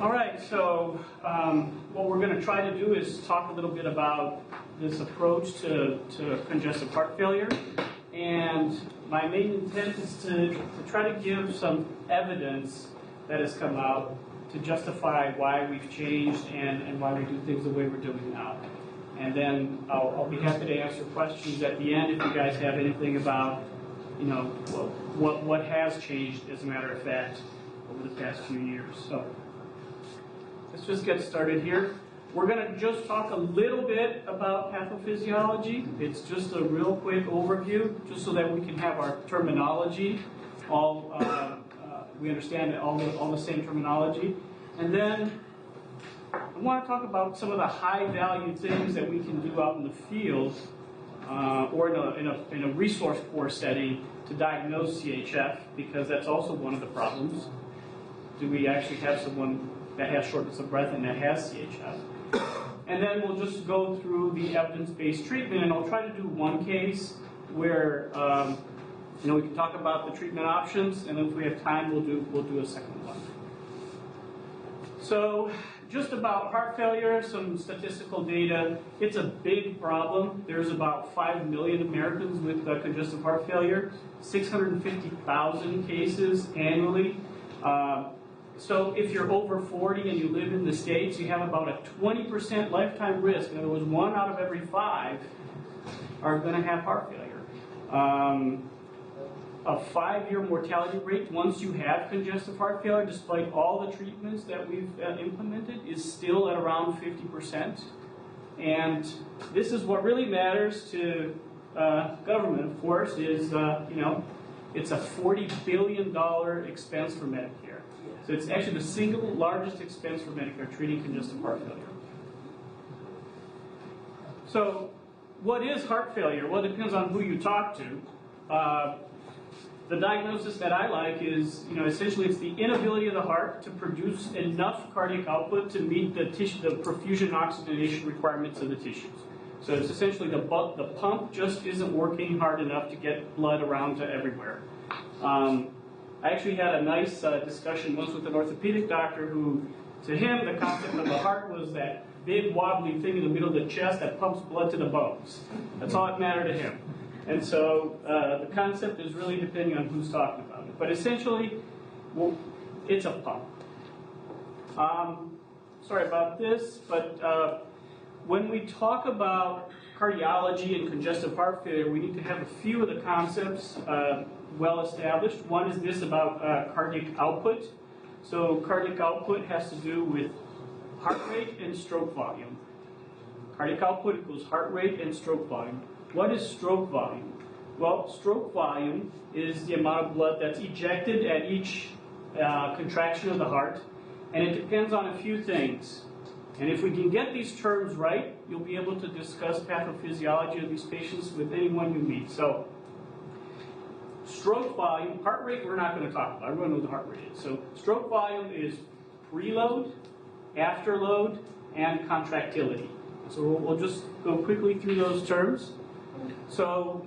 All right, so what we're going to try to do is talk a little bit about this approach to congestive heart failure. And my main intent is to try to give some evidence that has come out to justify why we've changed and why we do things the way we're doing now. And then I'll be happy to answer questions at the end if you guys have anything about, you know, what has changed, as a matter of fact, over the past few years. So let's just get started here. We're going to just talk a little bit about pathophysiology. It's just a real quick overview, just so that we can have our terminology all, we understand all the same terminology. And then I want to talk about some of the high-value things that we can do out in the field or in a resource-poor setting to diagnose CHF, because that's also one of the problems. Do we actually have someone that has shortness of breath and that has CHF? And then we'll just go through the evidence-based treatment, and I'll try to do one case where we can talk about the treatment options, and if we have time, we'll do a second one. So just about heart failure, some statistical data. It's a big problem. There's about 5 million Americans with congestive heart failure, 650,000 cases annually. So if you're over 40 and you live in the States, you have about a 20% lifetime risk. In other words, 1 out of every 5 are going to have heart failure. A 5-year mortality rate once you have congestive heart failure, despite all the treatments that we've implemented, is still at around 50%. And this is what really matters to government, of course, is, it's a $40 billion expense for Medicare. So it's actually the single largest expense for Medicare, treating congestive heart failure. So what is heart failure? Well, it depends on who you talk to. The diagnosis that I like is, essentially it's the inability of the heart to produce enough cardiac output to meet the perfusion oxygenation requirements of the tissues. So it's essentially the pump just isn't working hard enough to get blood around to everywhere. I actually had a nice discussion once with an orthopedic doctor who, to him, the concept of the heart was that big wobbly thing in the middle of the chest that pumps blood to the bones. That's all that mattered to him. And so the concept is really depending on who's talking about it. But essentially, well, it's a pump. Sorry about this, but when we talk about cardiology and congestive heart failure, we need to have a few of the concepts well established. One is this about cardiac output. So cardiac output has to do with heart rate and stroke volume. Cardiac output equals heart rate and stroke volume. What is stroke volume? Well, stroke volume is the amount of blood that's ejected at each contraction of the heart, and it depends on a few things. And if we can get these terms right, you'll be able to discuss pathophysiology of these patients with anyone you meet. So, stroke volume, heart rate we're not going to talk about. Everyone knows what heart rate is. So, stroke volume is preload, afterload, and contractility. So we'll just go quickly through those terms. So,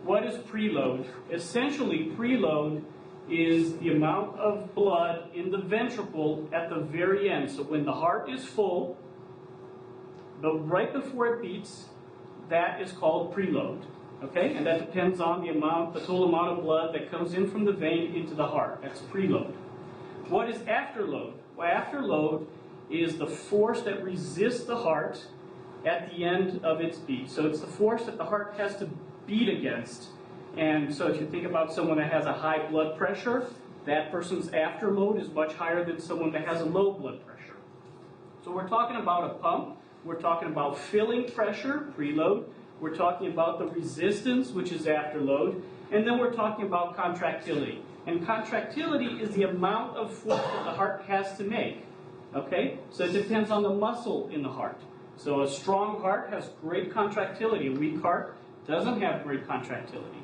what is preload? Essentially, preload is the amount of blood in the ventricle at the very end. So when the heart is full, right before it beats, that is called preload. Okay? And that depends on the total amount of blood that comes in from the vein into the heart. That's preload. What is afterload? Well, afterload is the force that resists the heart at the end of its beat. So it's the force that the heart has to beat against. And so if you think about someone that has a high blood pressure, that person's afterload is much higher than someone that has a low blood pressure. So we're talking about a pump. We're talking about filling pressure, preload. We're talking about the resistance, which is afterload. And then we're talking about contractility. And contractility is the amount of force that the heart has to make. Okay? So it depends on the muscle in the heart. So a strong heart has great contractility. A weak heart doesn't have great contractility.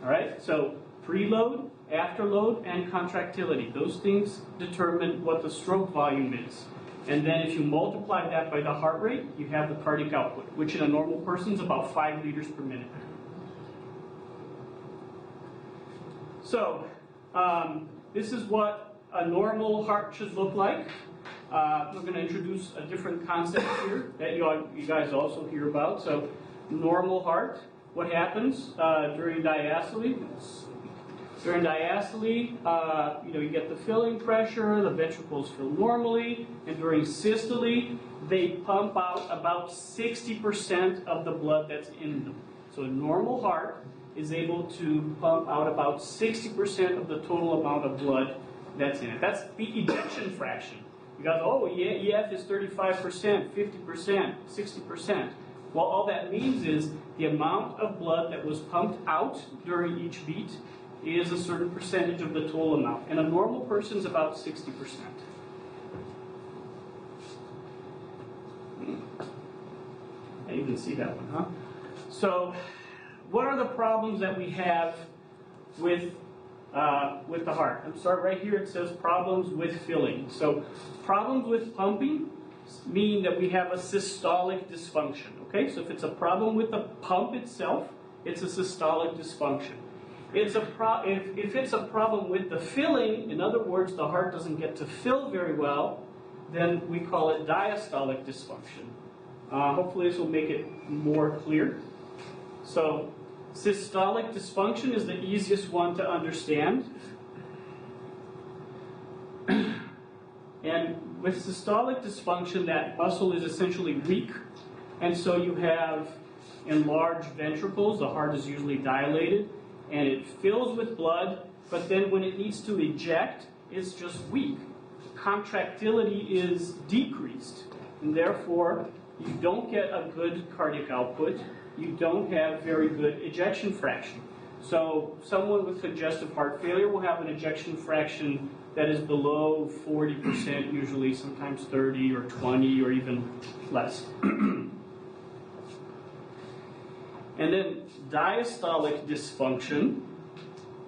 All right? So preload, afterload, and contractility. Those things determine what the stroke volume is. And then if you multiply that by the heart rate, you have the cardiac output, which in a normal person is about 5 liters per minute. So this is what a normal heart should look like. We're going to introduce a different concept here that you guys also hear about. So, normal heart, what happens during diastole? During diastole, you get the filling pressure, the ventricles fill normally, and during systole, they pump out about 60% of the blood that's in them. So a normal heart is able to pump out about 60% of the total amount of blood that's in it. That's the ejection fraction. You guys, oh, yeah, EF is 35%, 50%, 60%. Well, all that means is the amount of blood that was pumped out during each beat is a certain percentage of the total amount. And a normal person is about 60%. And you can see that one, huh? So, what are the problems that we have with the heart? I'm sorry, right here it says problems with filling. So, problems with pumping mean that we have a systolic dysfunction. Okay, so if it's a problem with the pump itself, it's a systolic dysfunction. If it's a problem with the filling, in other words, the heart doesn't get to fill very well, then we call it diastolic dysfunction. Hopefully this will make it more clear. So, systolic dysfunction is the easiest one to understand. And with systolic dysfunction, that muscle is essentially weak, and so you have enlarged ventricles. The heart is usually dilated, and it fills with blood, but then when it needs to eject, it's just weak. Contractility is decreased, and therefore you don't get a good cardiac output. You don't have very good ejection fraction. So someone with congestive heart failure will have an ejection fraction that is below 40%, usually sometimes 30 or 20 or even less. And then diastolic dysfunction,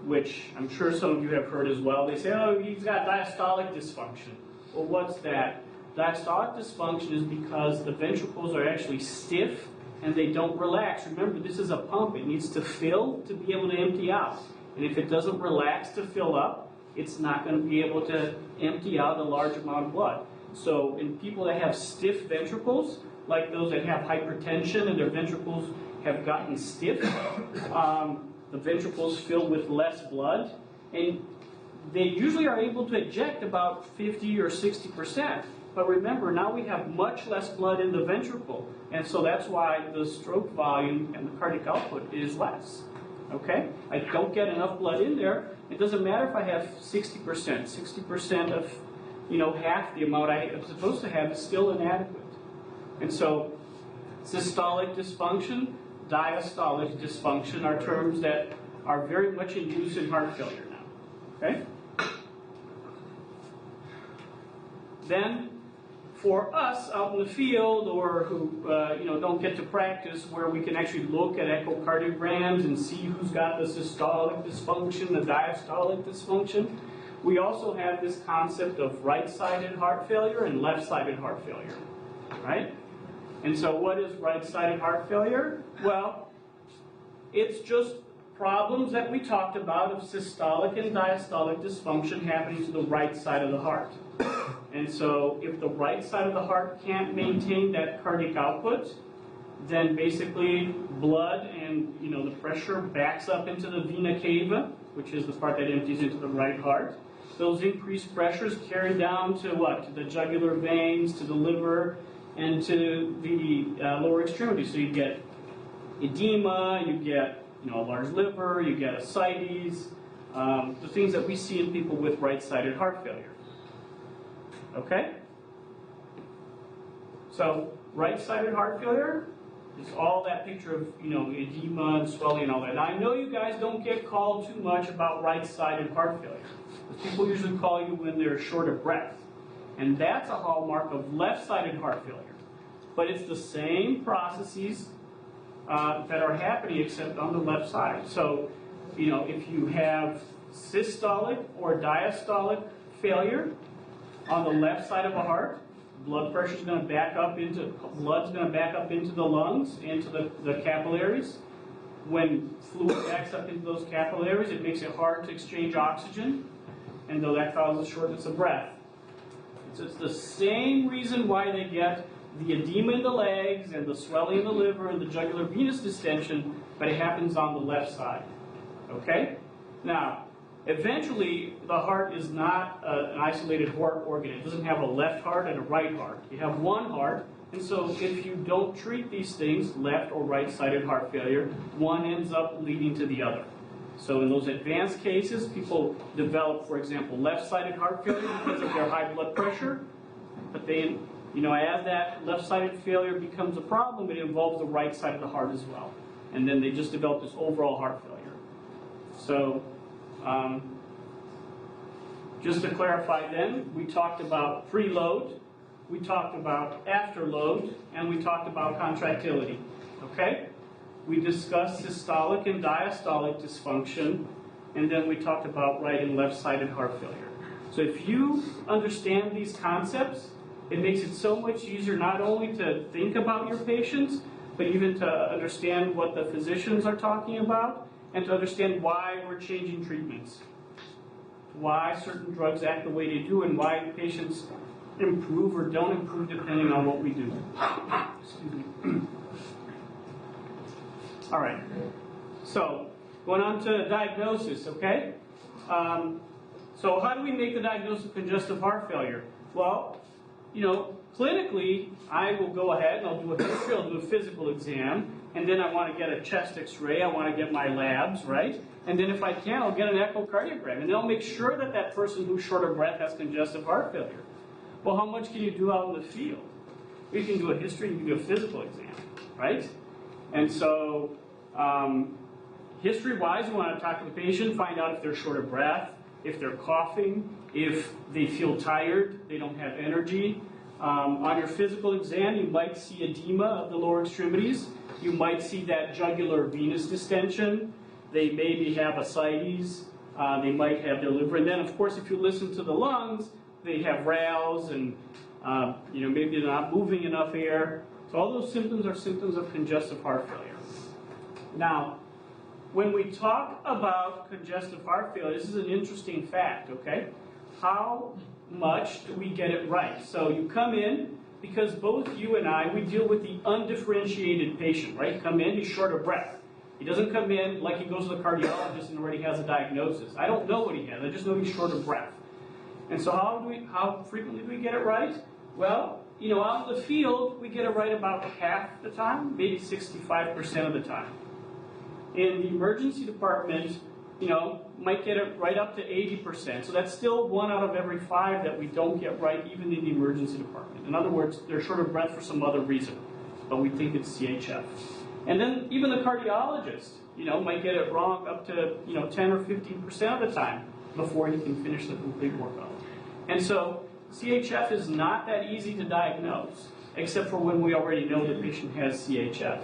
which I'm sure some of you have heard as well. They say, oh, he's got diastolic dysfunction. Well, what's that? Diastolic dysfunction is because the ventricles are actually stiff and they don't relax. Remember, this is a pump. It needs to fill to be able to empty out. And if it doesn't relax to fill up, it's not going to be able to empty out a large amount of blood. So in people that have stiff ventricles, like those that have hypertension and their ventricles have gotten stiff, the ventricles fill with less blood, and they usually are able to eject about 50 or 60%. But remember, now we have much less blood in the ventricle, and so that's why the stroke volume and the cardiac output is less. Okay? I don't get enough blood in there. It doesn't matter if I have 60%. 60% of, half the amount I am supposed to have is still inadequate. And so, systolic dysfunction, diastolic dysfunction are terms that are very much in use in heart failure now. Okay? Then, for us out in the field, or who don't get to practice, where we can actually look at echocardiograms and see who's got the systolic dysfunction, the diastolic dysfunction, we also have this concept of right-sided heart failure and left-sided heart failure, right? And so, what is right-sided heart failure? Well, it's just problems that we talked about of systolic and diastolic dysfunction happening to the right side of the heart. And so if the right side of the heart can't maintain that cardiac output, then basically blood and the pressure backs up into the vena cava, which is the part that empties into the right heart. Those increased pressures carry down to what? To the jugular veins, to the liver, and to the lower extremities. So you get edema, you get a large liver, you get ascites, the things that we see in people with right-sided heart failure. Okay? So, right-sided heart failure is all that picture of, edema and swelling and all that. Now, I know you guys don't get called too much about right-sided heart failure. Because people usually call you when they're short of breath. And that's a hallmark of left-sided heart failure. But it's the same processes that are happening except on the left side. So, if you have systolic or diastolic failure on the left side of a heart, blood's going to back up into the lungs, into the capillaries. When fluid backs up into those capillaries, it makes it hard to exchange oxygen. and though that causes shortness of breath. So it's the same reason why they get the edema in the legs and the swelling in the liver and the jugular venous distension, but it happens on the left side. Okay? Now, eventually, the heart is not an isolated heart organ. It doesn't have a left heart and a right heart. You have one heart, and so if you don't treat these things, left or right-sided heart failure, one ends up leading to the other. So in those advanced cases, people develop, for example, left-sided heart failure because of their high blood pressure, but then, as that left-sided failure becomes a problem, it involves the right side of the heart as well. And then they just develop this overall heart failure. So, just to clarify then, we talked about preload, we talked about afterload, and we talked about contractility. Okay? We discussed systolic and diastolic dysfunction, and then we talked about right and left-sided heart failure. So if you understand these concepts, it makes it so much easier not only to think about your patients, but even to understand what the physicians are talking about, and to understand why we're changing treatments, why certain drugs act the way they do, and why patients improve or don't improve depending on what we do. Excuse me. All right. So, going on to diagnosis, okay? So how do we make the diagnosis of congestive heart failure? Well, clinically, I will go ahead and I'll do a history, I'll do a physical exam, and then I want to get a chest x-ray, I want to get my labs, right? And then if I can, I'll get an echocardiogram, and then I'll make sure that that person who's short of breath has congestive heart failure. Well, how much can you do out in the field? You can do a history, you can do a physical exam, right? And so, history-wise, you want to talk to the patient, find out if they're short of breath, if they're coughing, if they feel tired, they don't have energy. On your physical exam, you might see edema of the lower extremities. You might see that jugular venous distension. They maybe have ascites. They might have their liver. And then, of course, if you listen to the lungs, they have rales and, maybe they're not moving enough air. So all those symptoms are symptoms of congestive heart failure. Now, when we talk about congestive heart failure, this is an interesting fact, okay? How much do we get it right? So you come in, because both you and I, we deal with the undifferentiated patient, right? You come in, he's short of breath. He doesn't come in like he goes to the cardiologist and already has a diagnosis. I don't know what he has, I just know he's short of breath. And so how frequently do we get it right? Well, out in the field, we get it right about half the time, maybe 65% of the time. In the emergency department, might get it right up to 80%. So that's still 1 out of every 5 that we don't get right, even in the emergency department. In other words, they're short of breath for some other reason, but we think it's CHF. And then even the cardiologist, might get it wrong up to 10 or 15% of the time before he can finish the complete workup. And so CHF is not that easy to diagnose, except for when we already know the patient has CHF.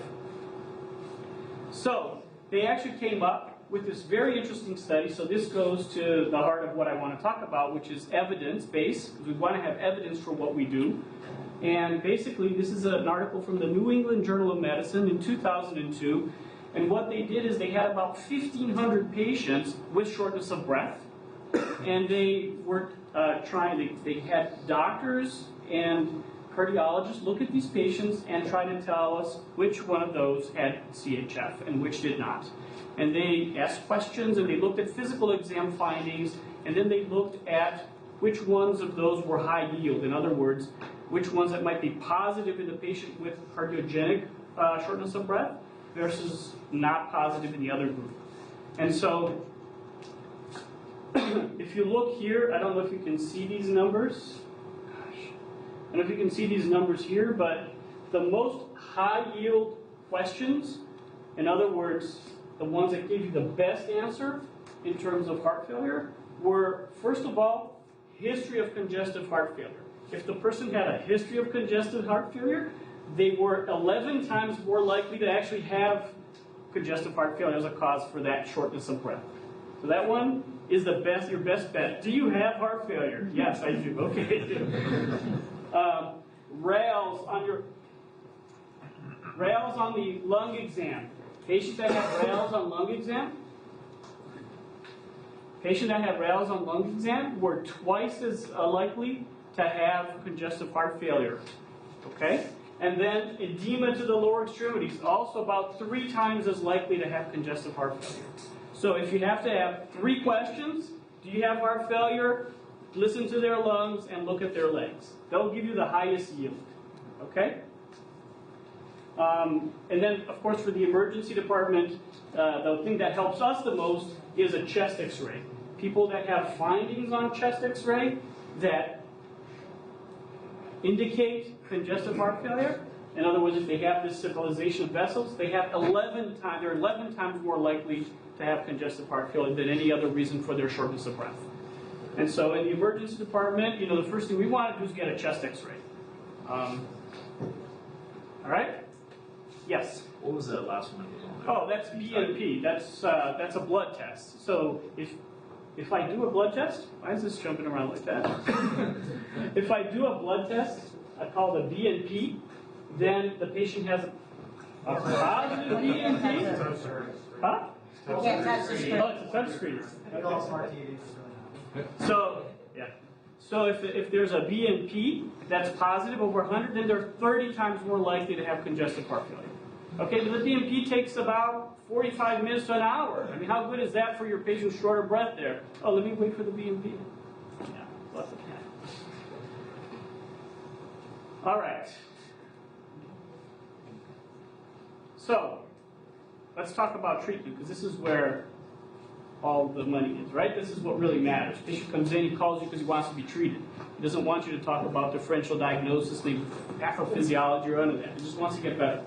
So they actually came up with this very interesting study. So this goes to the heart of what I want to talk about, which is evidence-based, because we want to have evidence for what we do. And basically, this is an article from the New England Journal of Medicine in 2002. And what they did is they had about 1,500 patients with shortness of breath. And they were they had doctors and cardiologists look at these patients and try to tell us which one of those had CHF and which did not. And they asked questions and they looked at physical exam findings, and then they looked at which ones of those were high yield. In other words, which ones that might be positive in the patient with cardiogenic shortness of breath versus not positive in the other group. And so, if you look here, I don't know if you can see these numbers. I don't know if you can see these numbers here, but the most high yield questions, in other words, the ones that gave you the best answer in terms of heart failure, were, first of all, history of congestive heart failure. If the person had a history of congestive heart failure, they were 11 times more likely to actually have congestive heart failure as a cause for that shortness of breath. So that one is the best, your best bet. Do you have heart failure? Yes, I do. Okay. Rails on the lung exam. Patients that have rails on lung exam, Patient that had rales on lung exam were twice as likely to have congestive heart failure. Okay? And then edema to the lower extremities, also about 3 times as likely to have congestive heart failure. So if you have to have 3 questions, do you have heart failure? Listen to their lungs and look at their legs. They'll give you the highest yield. Okay? And then, of course, for the emergency department, the thing that helps us the most is a chest x-ray. People that have findings on chest x-ray that indicate congestive heart failure, in other words, if they have this civilization of vessels, they're 11 times more likely to have congestive heart failure than any other reason for their shortness of breath. And so in the emergency department, the first thing we want to do is get a chest x-ray. All right? Yes? What was that last one? Oh, that's BNP. That's a blood test. So if I do a blood test, why is this jumping around like that? If I do a blood test, I call the BNP, then the patient has a positive BNP. Huh? Yeah, touch the screen. Oh, it's a touch screen. So, yeah. So if there's a BNP that's positive over 100, then they're 30 times more likely to have congestive heart failure. Okay, but the BNP takes about 45 minutes to an hour. I mean, how good is that for your patient's short of breath there? Oh, let me wait for the BNP. Yeah, lots of time. All right. So, let's talk about treatment, because this is where all the money is, right? This is what really matters. Patient comes in, he calls you because he wants to be treated. He doesn't want you to talk about differential diagnosis, pathophysiology, or none of that. He just wants to get better.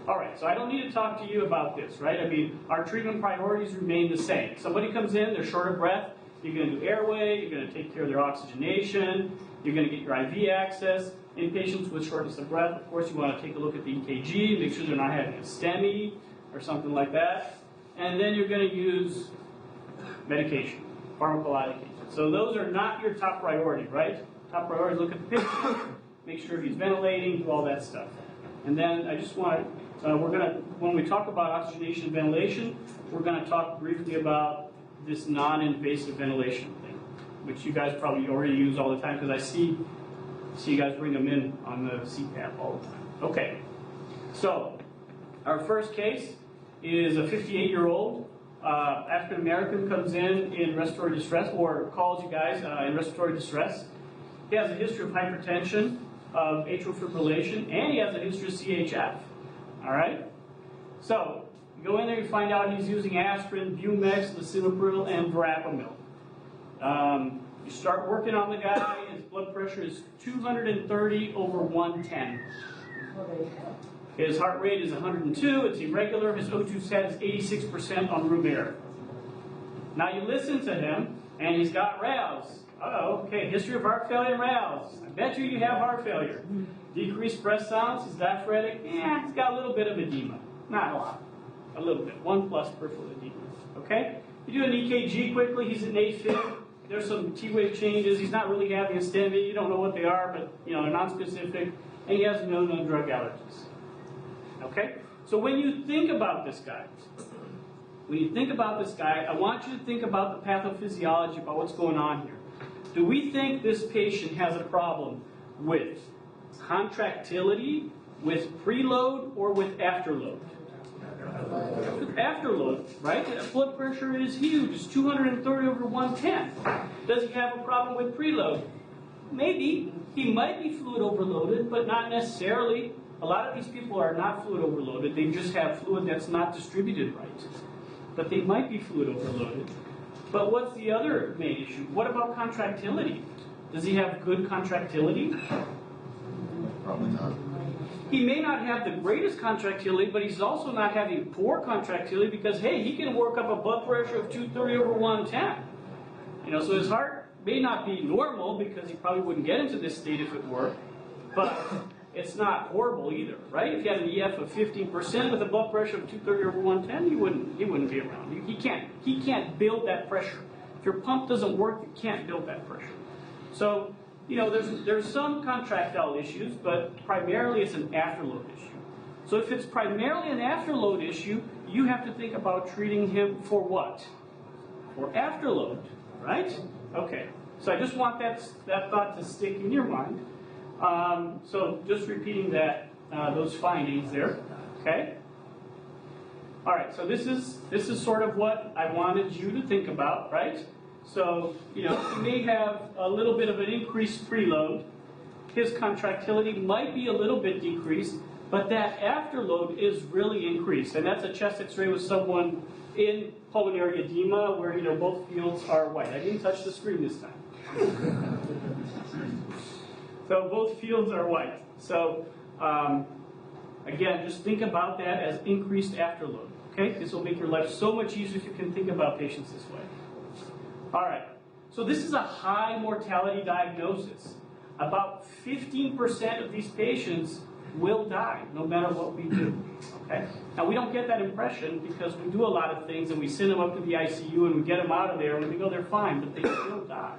All right, so I don't need to talk to you about this, right? I mean, our treatment priorities remain the same. Somebody comes in, they're short of breath, you're going to do airway, you're going to take care of their oxygenation, you're going to get your IV access. In patients with shortness of breath, of course, you want to take a look at the EKG, make sure they're not having a STEMI or something like that. And then you're going to use medication, pharmacologic agents. So those are not your top priority, right? Top priority is look at the patient, make sure he's ventilating, do all that stuff. And then I just want to, when we talk about oxygenation and ventilation, we're going to talk briefly about this non-invasive ventilation thing, which you guys probably already use all the time because I see you guys bring them in on the CPAP all the time. Okay, so our first case is a 58-year-old African American comes in respiratory distress, or calls you guys in respiratory distress. He has a history of hypertension, of atrial fibrillation, and he has a history of CHF. All right? So, you go in there, you find out he's using aspirin, Bumex, lisinopril, and verapamil. You start working on the guy, his blood pressure is 230 over 110. His heart rate is 102, it's irregular, his O2 sat is 86% on room air. Now you listen to him, and he's got RALs. Uh-oh, okay, history of heart failure and RALs. I bet you have heart failure. Decreased breath sounds, he's diaphoretic, he's got a little bit of edema. Not a lot, a little bit, 1+ peripheral edema, okay? You do an EKG quickly, he's at AFib. There's some T-wave changes, he's not really having a STEMI, you don't know what they are, but they're non-specific, and he has no known drug allergies. Okay? So when you think about this guy, I want you to think about the pathophysiology, about what's going on here. Do we think this patient has a problem with contractility, with preload, or with afterload? With afterload, right? His blood pressure is huge. It's 230 over 110. Does he have a problem with preload? Maybe. He might be fluid overloaded, but not necessarily. A lot of these people are not fluid overloaded. They just have fluid that's not distributed right. But they might be fluid overloaded. But what's the other main issue? What about contractility? Does he have good contractility? Probably not. He may not have the greatest contractility, but he's also not having poor contractility because, hey, he can work up a blood pressure of 230 over 110. So his heart may not be normal because he probably wouldn't get into this state if it were, but it's not horrible either, right? If you had an EF of 15% with a blood pressure of 230 over 110, he wouldn't be around. He can't build that pressure. If your pump doesn't work, you can't build that pressure. So, there's some contractile issues, but primarily it's an afterload issue. So if it's primarily an afterload issue, you have to think about treating him for what? For afterload. right? Okay, so I just want that thought to stick in your mind. So just repeating that, those findings there, okay? All right, so this is sort of what I wanted you to think about, right? So, you may have a little bit of an increased preload. His contractility might be a little bit decreased, but that afterload is really increased. And that's a chest x-ray with someone in pulmonary edema where, both fields are white. I didn't touch the screen this time. So both fields are white. So, again, just think about that as increased afterload. Okay? This will make your life so much easier if you can think about patients this way. All right. So this is a high mortality diagnosis. About 15% of these patients will die, no matter what we do. Okay? Now, we don't get that impression because we do a lot of things and we send them up to the ICU and we get them out of there and we go, they're fine, but they still die.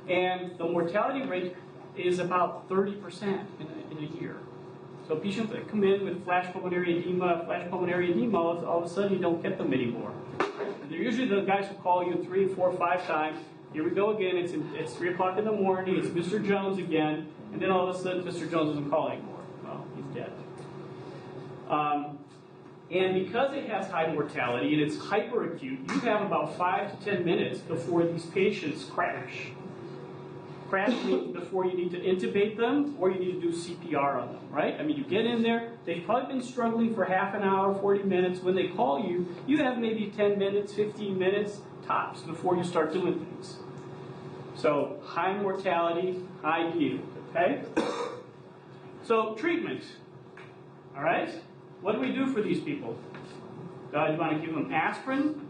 And the mortality rate is about 30% in a year. So patients that come in with flash pulmonary edema, all of a sudden you don't get them anymore. They're usually the guys who call you 3, 4, 5 times. Here we go again, it's 3 o'clock in the morning, it's Mr. Jones again, and then all of a sudden Mr. Jones isn't calling anymore. Well, he's dead. And because it has high mortality and it's hyperacute, you have about 5 to 10 minutes before these patients crash. Crash means before you need to intubate them or you need to do CPR on them, right? I mean, you get in there, they've probably been struggling for half an hour, 40 minutes. When they call you, you have maybe 10 minutes, 15 minutes tops before you start doing things. So high mortality, high yield, okay? So treatment, all right? What do we do for these people? You want to give them aspirin,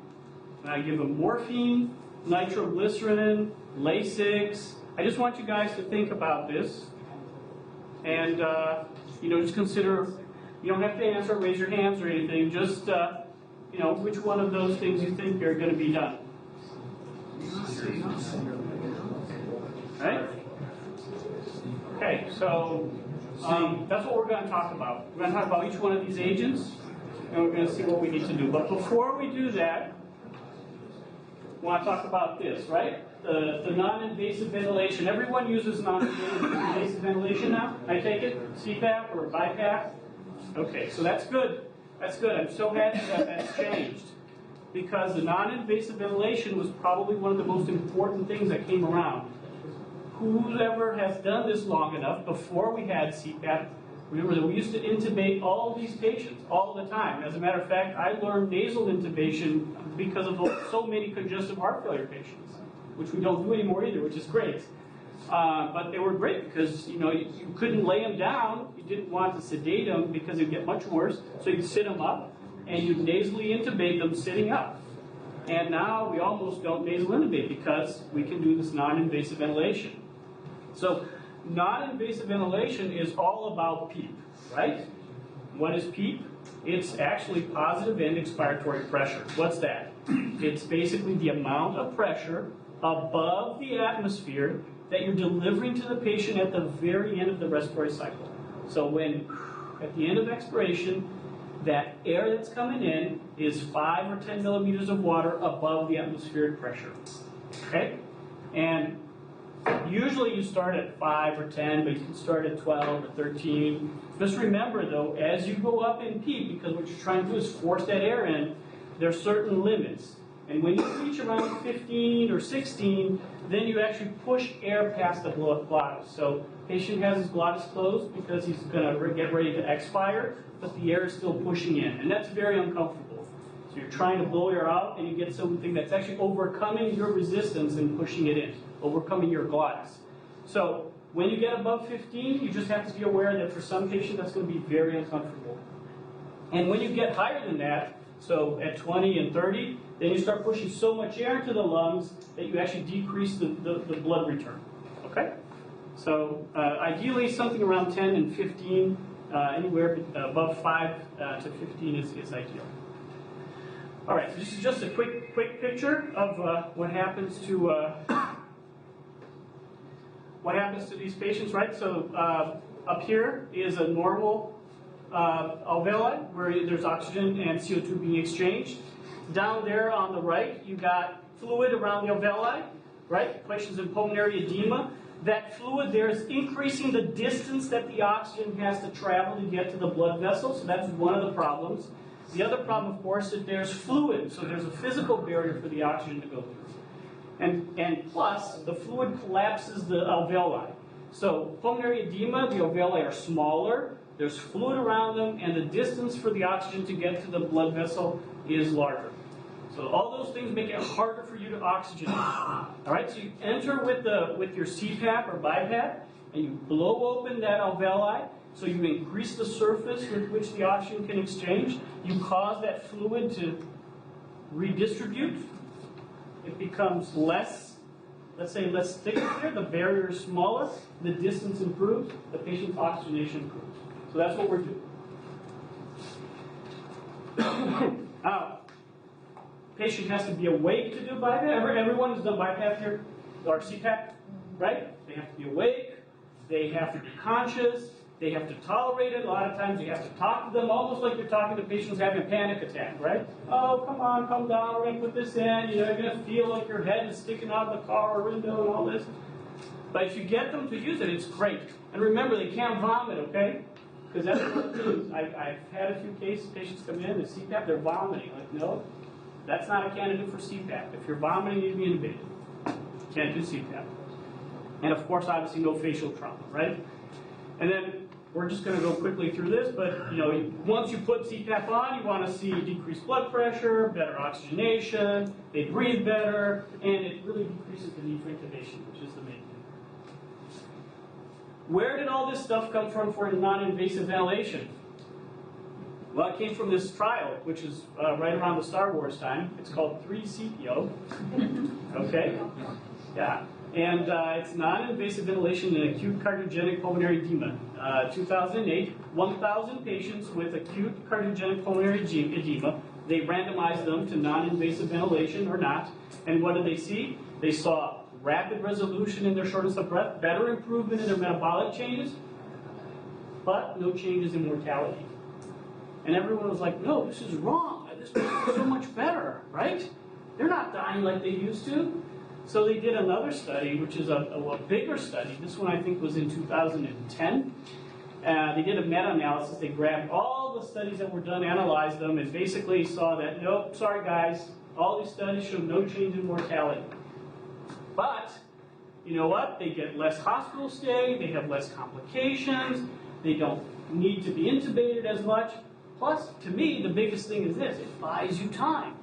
you want to give them morphine, nitroglycerin, Lasix. I just want you guys to think about this and, just consider, you don't have to answer, raise your hands or anything, just, which one of those things you think are going to be done. Right? Okay, so that's what we're going to talk about. We're going to talk about each one of these agents, and we're going to see what we need to do. But before we do that, we want to talk about this, right? The non-invasive ventilation. Everyone uses non-invasive ventilation now, I take it? CPAP or BiPAP? Okay, so that's good. That's good. I'm so happy that that's changed. Because the non-invasive ventilation was probably one of the most important things that came around. Whoever has done this long enough, before we had CPAP, remember that we used to intubate all these patients all the time. As a matter of fact, I learned nasal intubation because of so many congestive heart failure patients, which we don't do anymore either, which is great. But they were great because, you couldn't lay them down. You didn't want to sedate them because it would get much worse. So you'd sit them up and you'd nasally intubate them sitting up. And now we almost don't nasal intubate because we can do this non-invasive ventilation. So non-invasive ventilation is all about PEEP, right? What is PEEP? It's actually positive end expiratory pressure. What's that? It's basically the amount of pressure above the atmosphere that you're delivering to the patient at the very end of the respiratory cycle. So when, at the end of expiration, that air that's coming in is 5 or 10 millimeters of water above the atmospheric pressure. Okay? And usually you start at 5 or 10, but you can start at 12 or 13. Just remember, though, as you go up in PEEP, because what you're trying to do is force that air in, there are certain limits. And when you reach around 15 or 16, then you actually push air past the glottis. So patient has his glottis closed because he's going to get ready to expire, but the air is still pushing in. And that's very uncomfortable. So you're trying to blow air out, and you get something that's actually overcoming your resistance and pushing it in, overcoming your glottis. So when you get above 15, you just have to be aware that for some patients that's going to be very uncomfortable. And when you get higher than that, so at 20 and 30, then you start pushing so much air into the lungs that you actually decrease the blood return. Okay? So ideally something around 10 and 15, anywhere above 5 to 15 is ideal. All right, so this is just a quick picture of what happens to these patients, right? So up here is a normal alveoli where there's oxygen and CO2 being exchanged. Down there on the right, you got fluid around the alveoli, right? Patients in pulmonary edema. That fluid there is increasing the distance that the oxygen has to travel to get to the blood vessel, so that's one of the problems. The other problem, of course, is there's fluid, so there's a physical barrier for the oxygen to go through. And plus, the fluid collapses the alveoli. So pulmonary edema, the alveoli are smaller, there's fluid around them, and the distance for the oxygen to get to the blood vessel is larger. So all those things make it harder for you to oxygenate. All right, so you enter with your CPAP or BiPAP, and you blow open that alveoli, so you increase the surface with which the oxygen can exchange. You cause that fluid to redistribute. It becomes less, let's say less thick here, the barrier is smaller, the distance improves, the patient's oxygenation improves. So that's what we're doing. Now, patient has to be awake to do BiPAP. Everyone has done BiPAP here, or CPAP, right? They have to be awake, they have to be conscious, they have to tolerate it. A lot of times you have to talk to them almost like you're talking to patients having a panic attack, right? Oh, come on, calm down, we're going to put this in. You know, you're going to feel like your head is sticking out of the car or window and all this. But if you get them to use it, it's great. And remember, they can't vomit, okay? Because that's what it is. I've had a few cases, patients come in, the CPAP, they're vomiting. Like, no, that's not a candidate for CPAP. If you're vomiting, you need to be intubated. Can't do CPAP. And of course, obviously, no facial trauma, right? And then we're just going to go quickly through this, but you know, once you put CPAP on, you want to see decreased blood pressure, better oxygenation, they breathe better, and it really decreases the need for intubation, which is the main thing. Where did all this stuff come from for non-invasive ventilation? Well, it came from this trial, which is right around the Star Wars time. It's called 3CPO. Okay? Yeah. And it's non-invasive ventilation in acute cardiogenic pulmonary edema. 2008, 1,000 patients with acute cardiogenic pulmonary edema. They randomized them to non-invasive ventilation or not. And what did they see? They saw rapid resolution in their shortness of breath, better improvement in their metabolic changes, but no changes in mortality. And everyone was like, no, this is wrong. This is so much better, right? They're not dying like they used to. So they did another study, which is a bigger study. This one, I think, was in 2010. They did a meta-analysis. They grabbed all the studies that were done, analyzed them, and basically saw that, nope, sorry guys, all these studies show no change in mortality. But, you know what? They get less hospital stay, they have less complications, they don't need to be intubated as much. Plus, to me, the biggest thing is this, it buys you time.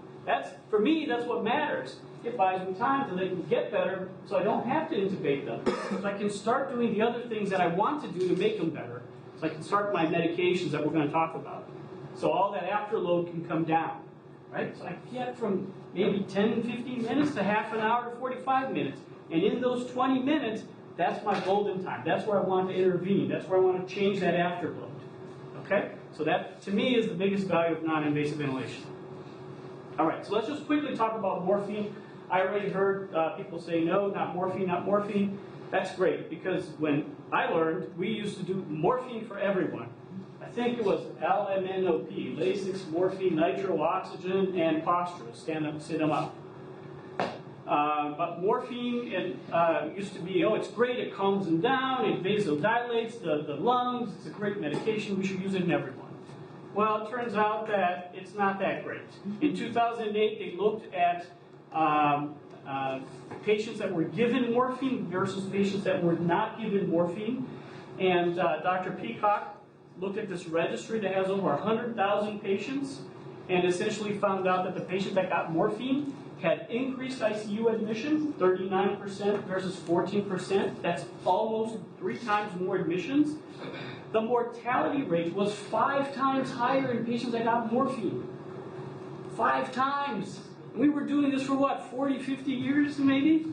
For me, that's what matters. It buys me time so they can get better, so I don't have to intubate them. So I can start doing the other things that I want to do to make them better. So I can start my medications that we're going to talk about. So all that afterload can come down, right? So I get from maybe 10, 15 minutes to half an hour to 45 minutes. And in those 20 minutes, that's my golden time. That's where I want to intervene. That's where I want to change that afterload. Okay? So that, to me, is the biggest value of non-invasive ventilation. All right, so let's just quickly talk about morphine. I already heard people say, no, not morphine, not morphine. That's great, because when I learned, we used to do morphine for everyone. I think it was LMNOP, Lasix, morphine, nitro, oxygen, and posturals, stand up, sit them up. But morphine, it used to be, oh, it's great, it calms them down, it vasodilates the lungs, it's a great medication, we should use it in everyone. Well, it turns out that it's not that great. In 2008, they looked at patients that were given morphine versus patients that were not given morphine. And Dr. Peacock looked at this registry that has over 100,000 patients and essentially found out that the patient that got morphine had increased ICU admission, 39% versus 14%. That's almost 3 times more admissions. The mortality rate was 5 times higher in patients that got morphine. 5 times. We were doing this for what, 40, 50 years maybe?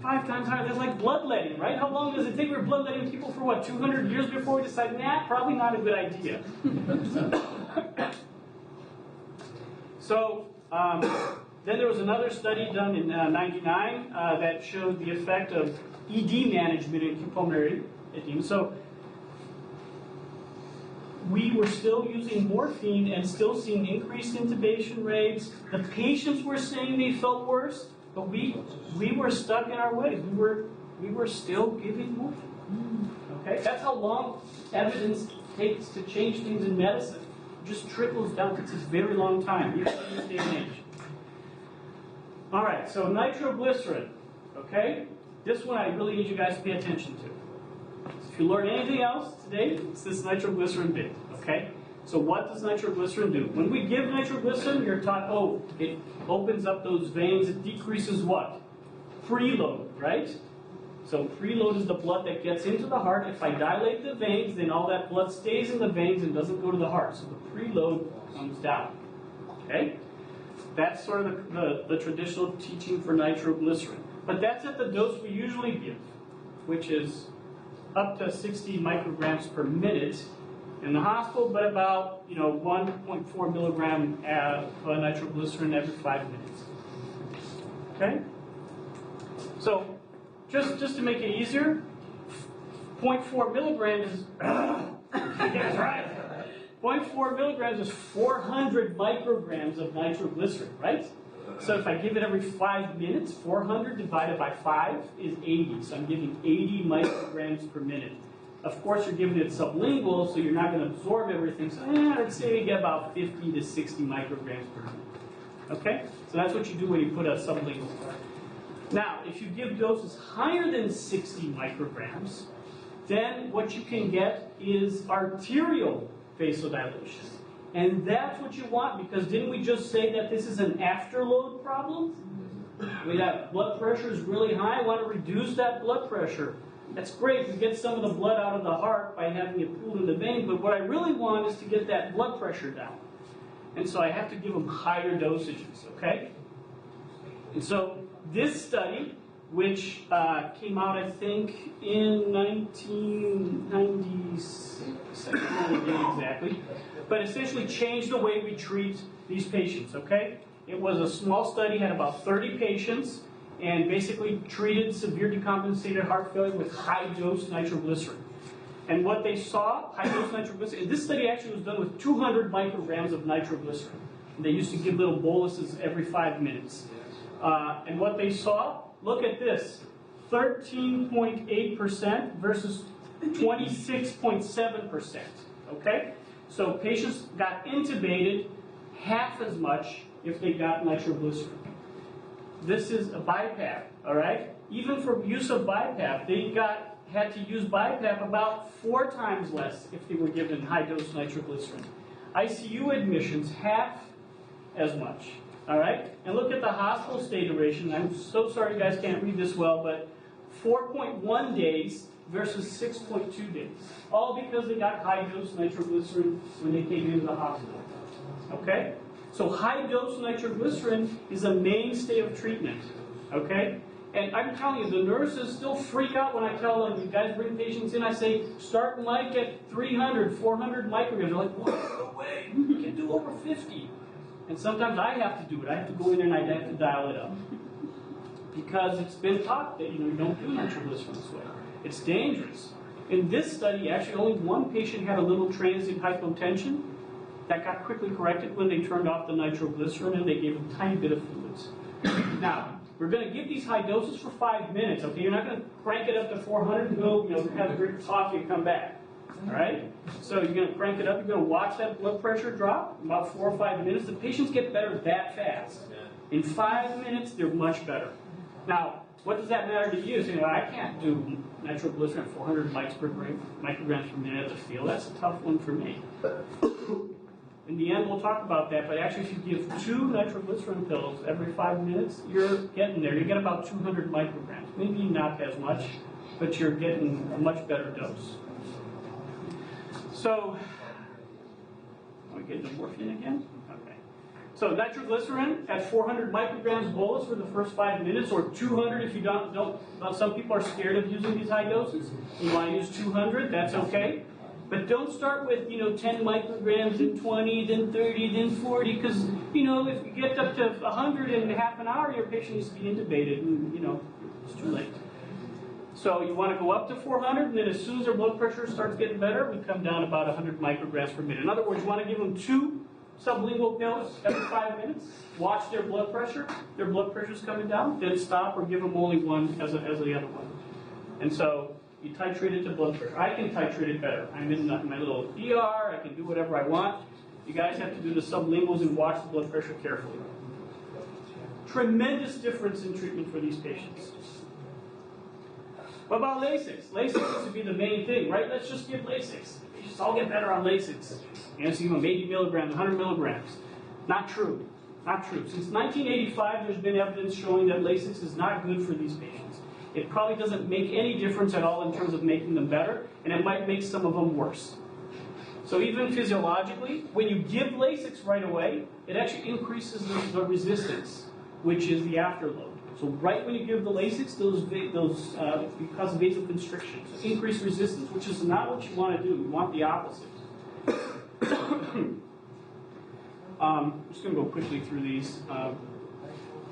5 times higher. That's like bloodletting, right? How long does it take? We were bloodletting people for what, 200 years before we decided, nah, probably not a good idea. So, then there was another study done in 99 that showed the effect of ED management in acute pulmonary edema. So, we were still using morphine and still seeing increased intubation rates. The patients were saying they felt worse, But we were stuck in our ways. We were still giving morphine. Okay? That's how long evidence takes to change things in medicine. It just trickles down. It's a very long time, even in this day and age. All right, so nitroglycerin. Okay? This one I really need you guys to pay attention to. So if you learn anything else today, it's this nitroglycerin bit. Okay? So what does nitroglycerin do? When we give nitroglycerin, you're taught, oh, it opens up those veins. It decreases what? Preload, right? So preload is the blood that gets into the heart. If I dilate the veins, then all that blood stays in the veins and doesn't go to the heart. So the preload comes down. Okay? That's sort of the traditional teaching for nitroglycerin. But that's at the dose we usually give, which is up to 60 micrograms per minute in the hospital, but about 1.4 milligram of nitroglycerin every 5 minutes. Okay? So just to make it easier, 0.4 milligrams is that's right. 0.4 milligrams is 400 micrograms of nitroglycerin, right? So if I give it every 5 minutes, 400 divided by 5 is 80. So I'm giving 80 micrograms per minute. Of course, you're giving it sublingual, so you're not going to absorb everything. So let's say you get about 50 to 60 micrograms per minute. Okay? So that's what you do when you put a sublingual. Now, if you give doses higher than 60 micrograms, then what you can get is arterial vasodilation. And that's what you want, because didn't we just say that this is an afterload problem? We have blood pressure is really high. I want to reduce that blood pressure. That's great to get some of the blood out of the heart by having it pooled in the vein, but what I really want is to get that blood pressure down. And so I have to give them higher dosages, okay? And so this study, which came out, I think, in 1996, I don't know the date exactly, but essentially changed the way we treat these patients, okay? It was a small study, had about 30 patients, and basically treated severe decompensated heart failure with high-dose nitroglycerin. And what they saw, high-dose nitroglycerin, and this study actually was done with 200 micrograms of nitroglycerin. And they used to give little boluses every 5 minutes. And what they saw, look at this, 13.8% versus 26.7%, okay? So patients got intubated half as much if they got nitroglycerin. This is a BiPAP, all right? Even for use of BiPAP, they had to use BiPAP about 4 times less if they were given high-dose nitroglycerin. ICU admissions, half as much, all right? And look at the hospital stay duration. I'm so sorry you guys can't read this well, but 4.1 days versus 6.2 days. All because they got high-dose nitroglycerin when they came into the hospital, okay? So high-dose nitroglycerin is a mainstay of treatment, okay? And I'm telling you, the nurses still freak out when I tell them, you guys bring patients in, I say, start Mike at 300, 400 micrograms. They're like, what? No way, you can do over 50. And sometimes I have to do it. I have to go in there and I have to dial it up. Because it's been taught that you don't do nitroglycerin this way. It's dangerous. In this study, actually only one patient had a little transient hypotension. That got quickly corrected when they turned off the nitroglycerin and they gave a tiny bit of fluids. Now, we're going to give these high doses for 5 minutes, okay? You're not going to crank it up to 400 and go, have a drink of coffee and come back, all right? So you're going to crank it up. You're going to watch that blood pressure drop about 4 or 5 minutes. The patients get better that fast. In 5 minutes, they're much better. Now, what does that matter to you? So, I can't do nitroglycerin at 400 micrograms per minute at the field. That's a tough one for me. In the end, we'll talk about that, but actually if you give 2 nitroglycerin pills every 5 minutes, you're getting there. You get about 200 micrograms. Maybe not as much, but you're getting a much better dose. So, are we getting the morphine again? Okay. So nitroglycerin at 400 micrograms bolus for the first 5 minutes, or 200 if you don't. Some people are scared of using these high doses. You want to use 200, that's okay. But don't start with, 10 micrograms, then 20, then 30, then 40, because, if you get up to 100 in half an hour, your patient needs to be intubated, and, it's too late. So you want to go up to 400, and then as soon as their blood pressure starts getting better, we come down about 100 micrograms per minute. In other words, you want to give them 2 sublingual pills every 5 minutes, watch their blood pressure. Their blood pressure's coming down, then stop or give them only one as the other one. And so you titrate it to blood pressure. I can titrate it better. I'm in my little ER, I can do whatever I want. You guys have to do the sublinguals and watch the blood pressure carefully. Tremendous difference in treatment for these patients. What about Lasix? Lasix used to be the main thing, right? Let's just give Lasix. Patients all get better on Lasix. And so you know, 80 milligrams, 100 milligrams. Not true. Not true. Since 1985, there's been evidence showing that Lasix is not good for these patients. It probably doesn't make any difference at all in terms of making them better, and it might make some of them worse. So even physiologically, when you give Lasix right away, it actually increases the resistance, which is the afterload. So right when you give the Lasix, those because of vasoconstriction, so increased resistance, which is not what you want to do. You want the opposite. I'm just going to go quickly through these.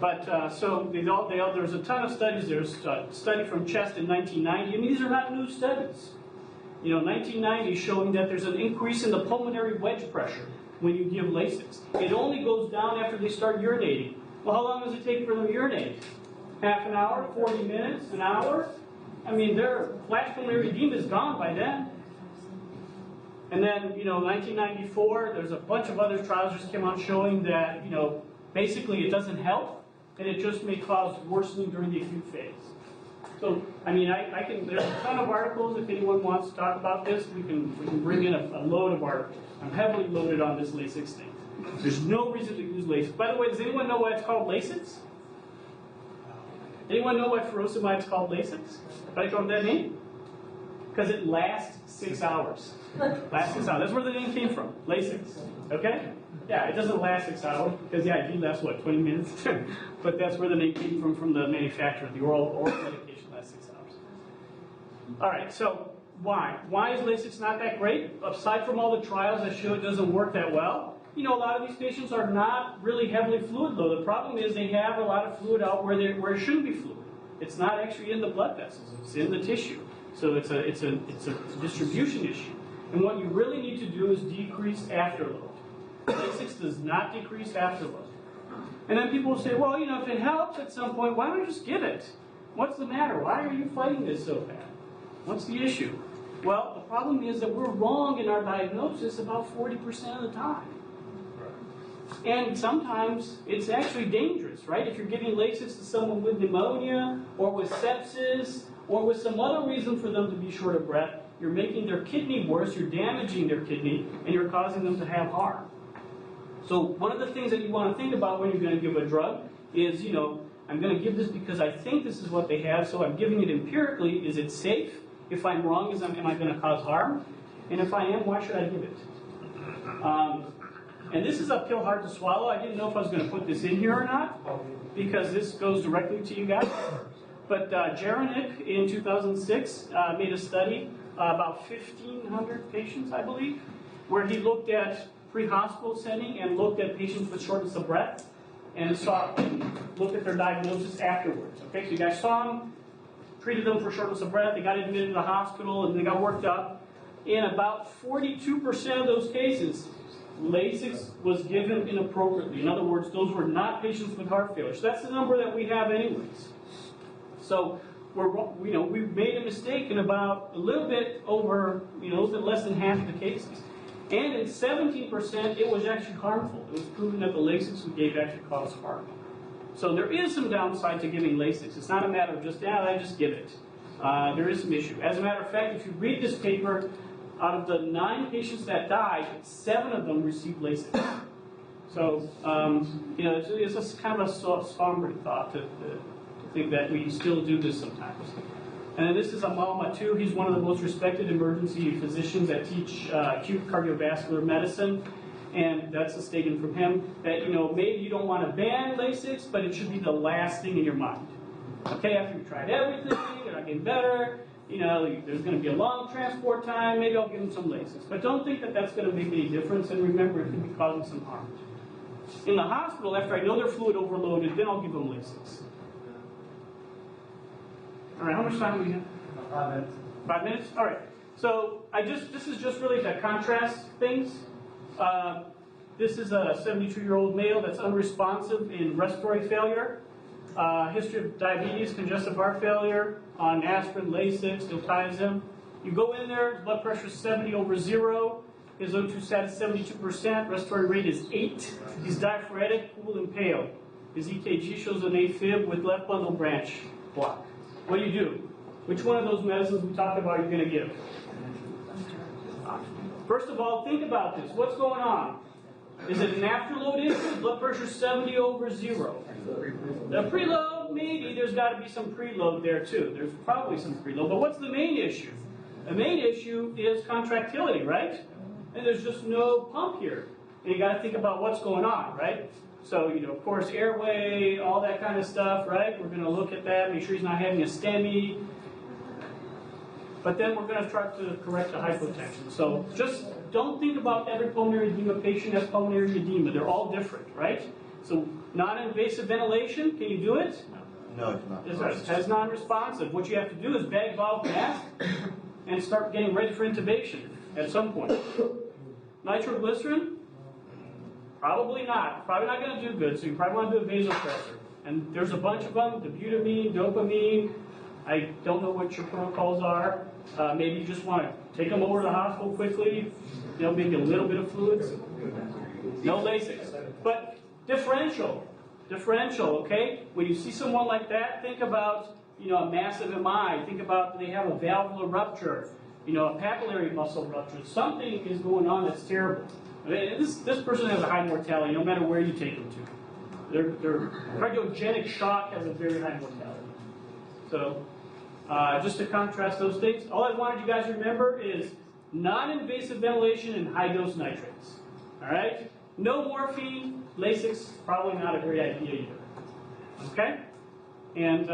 So there's a ton of studies. There's a study from Chest in 1990. I mean, these are not new studies. You know, 1990 showing that there's an increase in the pulmonary wedge pressure when you give Lasix. It only goes down after they start urinating. Well, how long does it take for them to urinate? Half an hour, 40 minutes, an hour? I mean, their flash pulmonary edema is gone by then. And then, you know, 1994, there's a bunch of other trials just came out showing that, you know, basically it doesn't help, and it just may cause worsening during the acute phase. So, I mean, there's a ton of articles. If anyone wants to talk about this, we can bring in a load of articles. I'm heavily loaded on this Lasix thing. There's no reason to use Lasix. By the way, does anyone know why it's called Lasix? Anyone know why furosemide is called Lasix? Why they call it that name? Because it lasts 6 hours. Lasts 6 hours. That's where the name came from. Lasix. Okay? Yeah, it doesn't last 6 hours because yeah, it lasts what, 20 minutes? But that's where the name came from the manufacturer. The oral medication lasts 6 hours. All right. So why? Why is Lasix not that great? Aside from all the trials that show it doesn't work that well, you know, a lot of these patients are not really heavily fluid low. The problem is they have a lot of fluid out where it shouldn't be fluid. It's not actually in the blood vessels. It's in the tissue. So it's a distribution issue. And what you really need to do is decrease afterload. Lasix does not decrease afterload. And then people will say, well, you know, if it helps at some point, why don't you just give it? What's the matter? Why are you fighting this so bad? What's the issue? Well, the problem is that we're wrong in our diagnosis about 40% of the time. And sometimes it's actually dangerous, right? If you're giving Lasix to someone with pneumonia or with sepsis or with some other reason for them to be short of breath, you're making their kidney worse, you're damaging their kidney, and you're causing them to have harm. So one of the things that you want to think about when you're going to give a drug is, you know, I'm going to give this because I think this is what they have, so I'm giving it empirically. Is it safe? If I'm wrong, am I going to cause harm? And if I am, why should I give it? And this is a pill hard to swallow. I didn't know if I was going to put this in here or not, because this goes directly to you guys. But Jaranek in 2006 made a study, about 1,500 patients, I believe, where he looked at pre-hospital setting and looked at patients with shortness of breath and looked at their diagnosis afterwards. Okay, so you guys saw them, treated them for shortness of breath, they got admitted to the hospital, and they got worked up. In about 42% of those cases, Lasix was given inappropriately. In other words, those were not patients with heart failure. So that's the number that we have anyways. So we've made a mistake in about a little bit less than half of the cases. And in 17%, it was actually harmful. It was proven that the Lasix we gave actually caused harm. So there is some downside to giving Lasix. It's not a matter of just, I just give it. There is some issue. As a matter of fact, if you read this paper, out of the 9 patients that died, 7 of them received Lasix. So, it's a kind of a sombering thought to think that we still do this sometimes. And then this is Amal Mattu. He's one of the most respected emergency physicians that teach acute cardiovascular medicine. And that's a statement from him that, maybe you don't want to ban Lasix, but it should be the last thing in your mind. Okay, after you've tried everything, you're not getting better, there's going to be a long transport time, maybe I'll give them some Lasix. But don't think that that's going to make any difference, and remember, it could be causing some harm. In the hospital, after I know they're fluid overloaded, then I'll give them Lasix. All right, how much time do we have? 5 minutes. 5 minutes? All right. So this is just really to contrast things. This is a 72-year-old male that's unresponsive in respiratory failure, history of diabetes, congestive heart failure, on aspirin, Lasix, diltiazem. You go in there, blood pressure is 70/0, his O2 sat is 72%, respiratory rate is 8, he's diaphoretic, cool and pale. His EKG shows an AFib with left bundle branch block. What do? Which one of those medicines we talked about are you going to give? First of all, think about this. What's going on? Is it an afterload issue? Blood pressure 70/0. The preload, maybe there's got to be some preload there too. There's probably some preload. But what's the main issue? The main issue is contractility, right? And there's just no pump here. And you got to think about what's going on, right? So, of course, airway, all that kind of stuff, right? We're going to look at that, make sure he's not having a STEMI. But then we're going to try to correct the hypotension. So just don't think about every pulmonary edema patient as pulmonary edema. They're all different, right? So non-invasive ventilation, can you do it? No, it's not. It's non-responsive. What you have to do is bag valve mask and start getting ready for intubation at some point. Nitroglycerin? Probably not. Probably not going to do good, so you probably want to do a vasopressor. And there's a bunch of them, dobutamine, dopamine. I don't know what your protocols are. Maybe you just want to take them over to the hospital quickly, maybe a little bit of fluids. No Lasix. But differential, okay? When you see someone like that, think about, a massive MI. Think about they have a valvular rupture, a papillary muscle rupture. Something is going on that's terrible. I mean, this person has a high mortality no matter where you take them to. Their cardiogenic shock has a very high mortality. So just to contrast those things, all I wanted you guys to remember is non-invasive ventilation and high-dose nitrates. All right? No morphine, Lasix, probably not a great idea either. Okay? And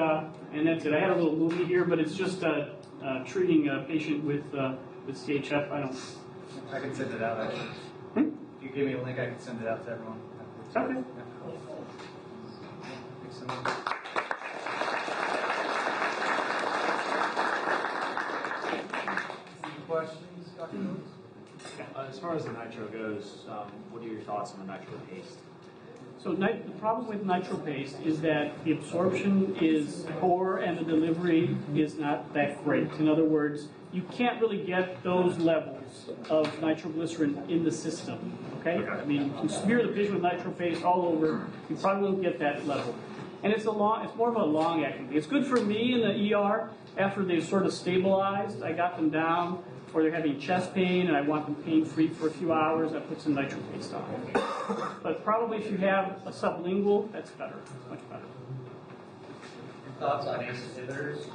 that's it. I had a little movie here, but it's just treating a patient with CHF. I can send it out, actually. If you give me a link, I can send it out to everyone. Okay. Thanks so much. Any questions, Dr. Lewis? As far as the nitro goes, what are your thoughts on the nitro paste? So the problem with nitro paste is that the absorption is poor and the delivery is not that great. In other words, you can't really get those levels of nitroglycerin in the system. Okay? I mean, you can smear the patient with nitro paste all over. You probably won't get that level. And it's more of a long acting. It's good for me in the ER after they've sort of stabilized. I got them down, or they're having chest pain, and I want them pain-free for a few hours. I put some nitro paste on. But probably if you have a sublingual, that's better, much better. Thoughts on ACE inhibitors?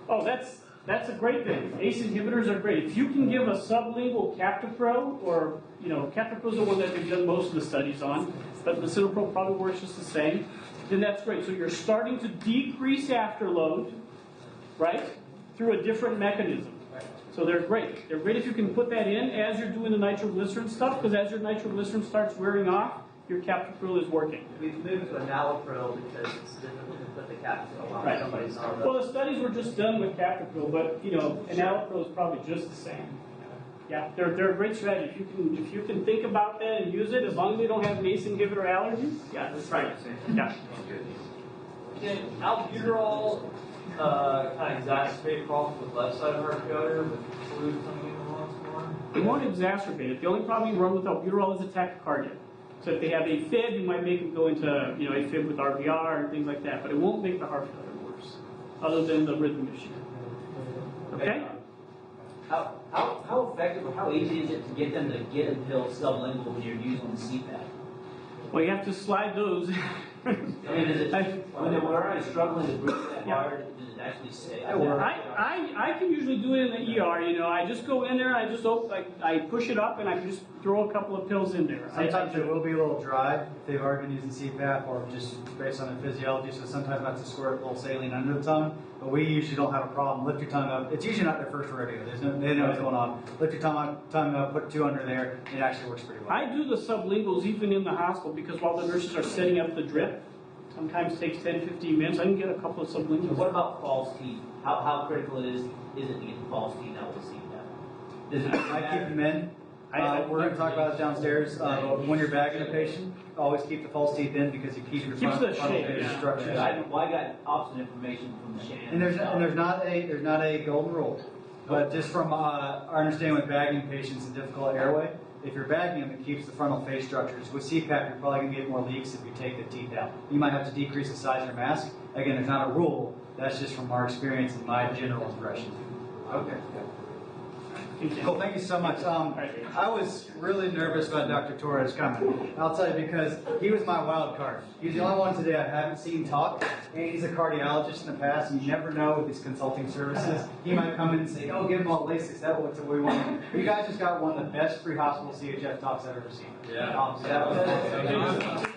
Oh, that's a great thing. ACE inhibitors are great. If you can give a sublingual Captopro, or Captopro is the one that they've done most of the studies on, but Licidopro probably works just the same, then that's great. So you're starting to decrease afterload, right, through a different mechanism. So they're great. They're great if you can put that in as you're doing the nitroglycerin stuff, because as your nitroglycerin starts wearing off, your Captopril is working. We've moved to enalapril because it's difficult to put the Captopril on Right. somebody's arm. Well, the studies were just done with Captopril, but enalapril is probably just the same. Yeah, they're a great strategy. If you can think about that and use it, as long as they don't have ACE inhibitor allergies. Yeah, that's right. Yeah. Can albuterol kind of exacerbate problems with left side heart failure with fluid coming in the lungs more? It won't exacerbate it. The only problem you run with albuterol is tachycardia. So if they have AFib, you might make them go into AFib with RVR and things like that, but it won't make the heart failure worse, other than the rhythm issue. Okay? How effective or how easy is it to get them to get a pill sublingual when you're using the CPAP? Well, you have to slide those. I mean, is it, when they're already struggling to breathe that hard, does it actually stay? I can usually do it in the ER. I just go in there, I push it up, and I can just throw a couple of pills in there. Sometimes it will be a little dry if they've already been using CPAP or just based on the physiology, so sometimes not to squirt a little saline under the tongue, but we usually don't have a problem. Lift your tongue up. It's usually not their first rodeo. They know what's going on. Lift your tongue up, put 2 under there, and it actually works pretty well. I do the sublinguals even in the hospital because while the nurses are setting up the drip, sometimes takes 10, 15 minutes. I can get a couple of sublinguals. What about false teeth? How critical is it to get the false teeth out with CPAP? Does it I keep them in. We're going to talk about it downstairs. When you're bagging a patient, always keep the false teeth in because you keep your Keeps the frontal shape, face yeah. structures. Well, I got opposite information from Shannon. And there's not a golden rule, but just from our understanding with bagging patients in difficult airway, if you're bagging them, it keeps the frontal face structures. With CPAP, you're probably going to get more leaks if you take the teeth out. You might have to decrease the size of your mask. Again, there's not a rule. That's just from our experience and my general impression. Okay. Cool, thank you so much. I was really nervous about Dr. Torres coming. I'll tell you because he was my wild card. He's the only one today I haven't seen talk, and he's a cardiologist in the past, and you never know with his consulting services. He might come in and say, oh, give him all Lasix, that's what we want. You guys just got one of the best pre-hospital CHF talks I've ever seen. Yeah. So that was